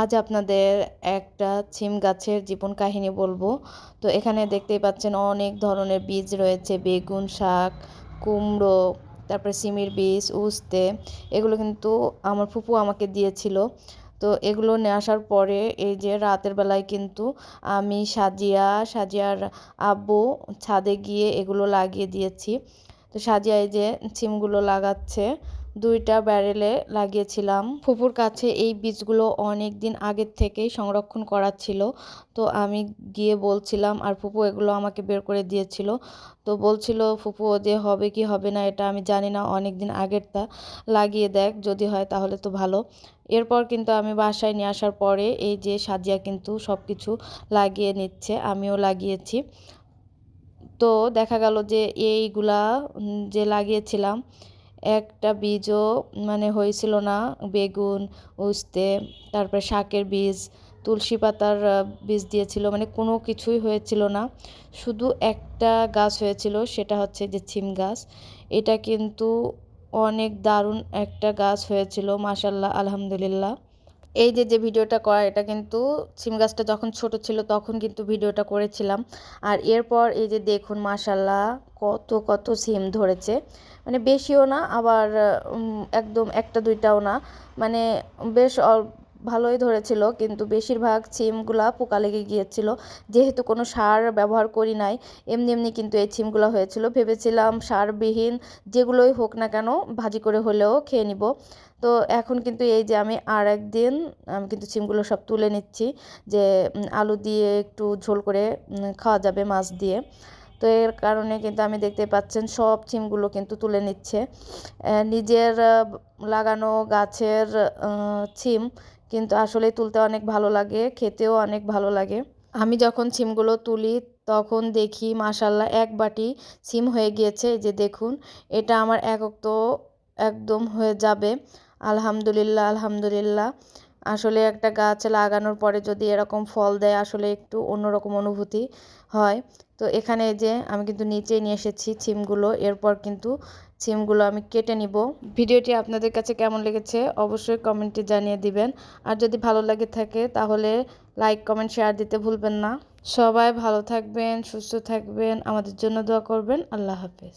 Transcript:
আজ আপনাদের একটা সিম গাছের জীবন কাহিনী বলবো। তো এখানে দেখতেই পাচ্ছেন অনেক ধরনের বীজ রয়েছে, বেগুন, শাক, কুমড়ো, তারপরে সিমের বীজ, উস্তে। এগুলো কিন্তু আমার ফুপু আমাকে দিয়েছিল। তো এগুলো নিয়ে আসার পরে এই যে রাতের বেলায় কিন্তু আমি সাজিয়ার আব্বু ছাদে গিয়ে এগুলো লাগিয়ে দিয়েছি। তো সাজিয়া এই যে সিমগুলো লাগাচ্ছে, 2টা ব্যারেলে লাগিয়েছিলাম। ফুপুর কাছে এই বীজগুলো অনেক দিন আগের থেকেই সংরক্ষণ করা ছিল। তো আমি গিয়ে বলছিলাম, আর ফুপু এগুলো আমাকে বের করে দিয়েছিল। তো বলছিল ফুপু যে হবে কি হবে না এটা আমি জানি না, অনেক দিন আগেরটা লাগিয়ে দেখ, যদি হয় তাহলে তো ভালো। এরপর কিন্তু আমি বাসায় নিয়ে আসার পরে এই যে সাজিয়া কিন্তু সব কিছু লাগিয়ে নিচ্ছে, আমিও লাগিয়েছি। তো দেখা গেল যে এইগুলা যে লাগিয়েছিলাম একটা বীজও মানে হয়েছিল না। বেগুন, উস্তে, তারপরে শাকের বীজ, তুলসী পাতার বীজ দিয়েছিল, মানে কোনো কিছুই হয়েছিল না। শুধু একটা গাছ হয়েছিল, সেটা হচ্ছে যে সিম গাছ। এটা কিন্তু অনেক দারুণ একটা গাছ হয়েছিল, মাশাল্লাহ, আলহামদুলিল্লাহ। এই যে ভিডিওটা করা এটা কিন্তু সিম গাছটা যখন ছোট ছিল তখন কিন্তু ভিডিওটা করেছিলাম। আর এরপর এই যে দেখুন মাশাল্লাহ কত কত সিম ধরেছে, মানে বেশিও না আবার একদম একটা দুইটাও না, মানে বেশ ভালোই ধরেছিল। কিন্তু বেশিরভাগ সিমগুলা পোকা লেগে গিয়েছিল, যেহেতু কোনো সার ব্যবহার করি নাই, এমনি এমনি কিন্তু এই সিমগুলো হয়েছিল। ভেবেছিলাম সারবিহীন যেগুলোই হোক না কেন ভাজি করে হলেও খেয়ে নিব। তো এখন কিন্তু এই যে আমি কিন্তু সিমগুলো সব তুলে নিচ্ছি, যে আলু দিয়ে একটু ঝোল করে খাওয়া যাবে মাছ দিয়ে। তো এর কারণে কিন্তু আমি দেখতে পাচ্ছেন সব সিমগুলো কিন্তু তুলে নিচ্ছে। নিজের লাগানো গাছের সিম কিন্তু আসলে তুলতে অনেক ভালো লাগে, খেতেও অনেক ভালো লাগে। আমি যখন সিমগুলো তুলি তখন দেখি মাশাল্লাহ এক বাটি সিম হয়ে গিয়েছে। এই যে দেখুন, এটা আমার একক তো একদম হয়ে যাবে। আলহামদুলিল্লাহ, আলহামদুলিল্লাহ। আসলে একটা গাছ লাগানোর পরে যদি এরকম ফল দেয় আসলে একটু অন্যরকম অনুভূতি হয়। তো এখানে এই যে আমি কিন্তু নিচে নিয়ে এসেছি সিমগুলো, এরপর কিন্তু সিমগুলো আমি কেটে নিব। ভিডিওটি আপনাদের কাছে কেমন লেগেছে অবশ্যই কমেন্টে জানিয়ে দিবেন। আর যদি ভালো লাগে থাকে তাহলে লাইক, কমেন্ট, শেয়ার দিতে ভুলবেন না। সবাই ভালো থাকবেন, সুস্থ থাকবেন, আমাদের জন্য দোয়া করবেন। আল্লাহ হাফেজ।